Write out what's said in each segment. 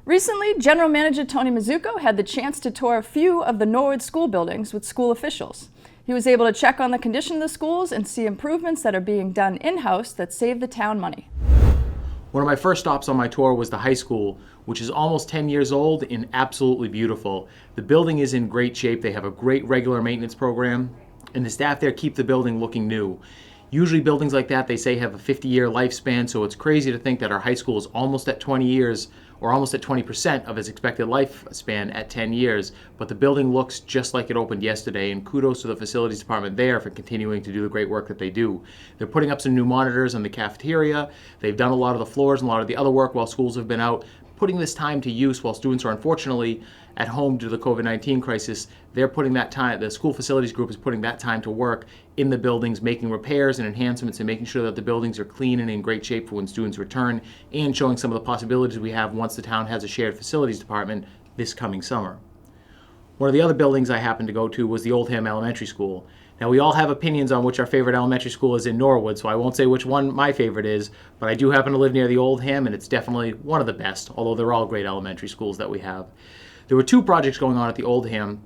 Recently, General Manager Tony Mazzucco had the chance to tour a few of the Norwood school buildings with school officials. He was able to check on the condition of the schools and see improvements that are being done in-house that save the town money. One of my first stops on my tour was the high school, which is almost 10 years old and absolutely beautiful. The building is in great shape. They have a great regular maintenance program, and the staff there keep the building looking new. Usually buildings like that, they say, have a 50-year lifespan, so it's crazy to think that our high school is almost at 20 years, or almost at 20% of its expected lifespan at 10 years, but the building looks just like it opened yesterday, and kudos to the facilities department there for continuing to do the great work that they do. They're putting up some new monitors in the cafeteria. They've done a lot of the floors and a lot of the other work while schools have been out. Putting this time to use while students are unfortunately at home due to the COVID-19 crisis, they're putting that time, the school facilities group is putting that time to work in the buildings, making repairs and enhancements and making sure that the buildings are clean and in great shape for when students return, and showing some of the possibilities we have once the town has a shared facilities department this coming summer. One of the other buildings I happened to go to was the Oldham Elementary School. Now, we all have opinions on which our favorite elementary school is in Norwood, so I won't say which one my favorite is, but I do happen to live near the Oldham, and it's definitely one of the best, although they're all great elementary schools that we have. There were two projects going on at the Oldham.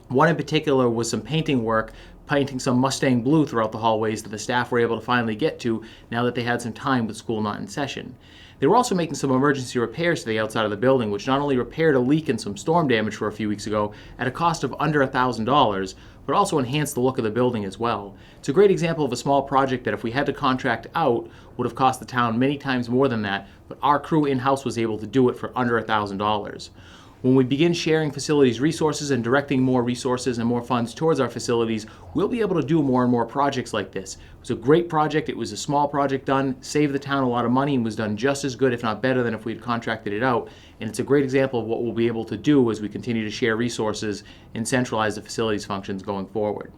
One in particular was some painting work, painting some Mustang blue throughout the hallways that the staff were able to finally get to now that they had some time with school not in session. They were also making some emergency repairs to the outside of the building, which not only repaired a leak and some storm damage for a few weeks ago at a cost of under $1,000, but also enhanced the look of the building as well. It's a great example of a small project that if we had to contract out would have cost the town many times more than that, but our crew in-house was able to do it for under $1,000. When we begin sharing facilities resources and directing more resources and more funds towards our facilities, we'll be able to do more and more projects like this. It was a great project. It was a small project done, saved the town a lot of money, and was done just as good, if not better, than if we'd contracted it out. And it's a great example of what we'll be able to do as we continue to share resources and centralize the facilities functions going forward.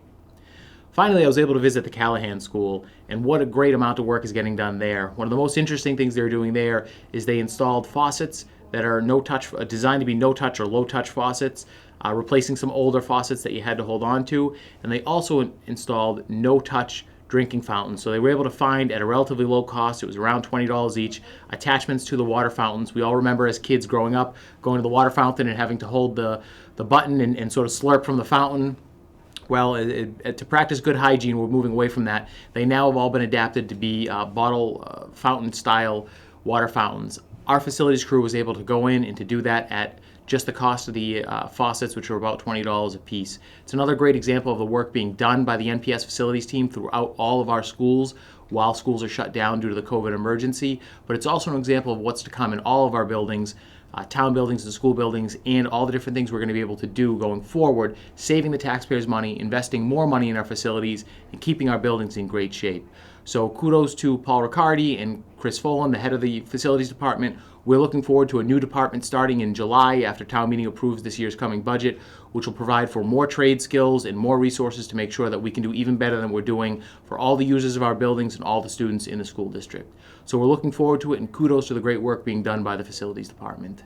Finally, I was able to visit the Callahan school, and what a great amount of work is getting done there. One of the most interesting things they're doing there is they installed faucets that are no-touch, designed to be no-touch or low-touch faucets, replacing some older faucets that you had to hold on to, and they also installed no-touch drinking fountains. So they were able to find, at a relatively low cost, it was around $20 each, attachments to the water fountains. We all remember as kids growing up, going to the water fountain and having to hold the button and sort of slurp from the fountain. Well, to practice good hygiene, we're moving away from that. They now have all been adapted to be bottle fountain-style water fountains. Our facilities crew was able to go in and to do that at just the cost of the faucets, which were about $20 a piece. It's another great example of the work being done by the NPS facilities team throughout all of our schools while schools are shut down due to the COVID emergency, but it's also an example of what's to come in all of our buildings, town buildings and school buildings, and all the different things we're going to be able to do going forward, saving the taxpayers money, investing more money in our facilities, and keeping our buildings in great shape. So kudos to Paul Riccardi and Chris Folan, the head of the facilities department. We're looking forward to a new department starting in July after town meeting approves this year's coming budget, which will provide for more trade skills and more resources to make sure that we can do even better than we're doing for all the users of our buildings and all the students in the school district. So we're looking forward to it, and kudos to the great work being done by the facilities department.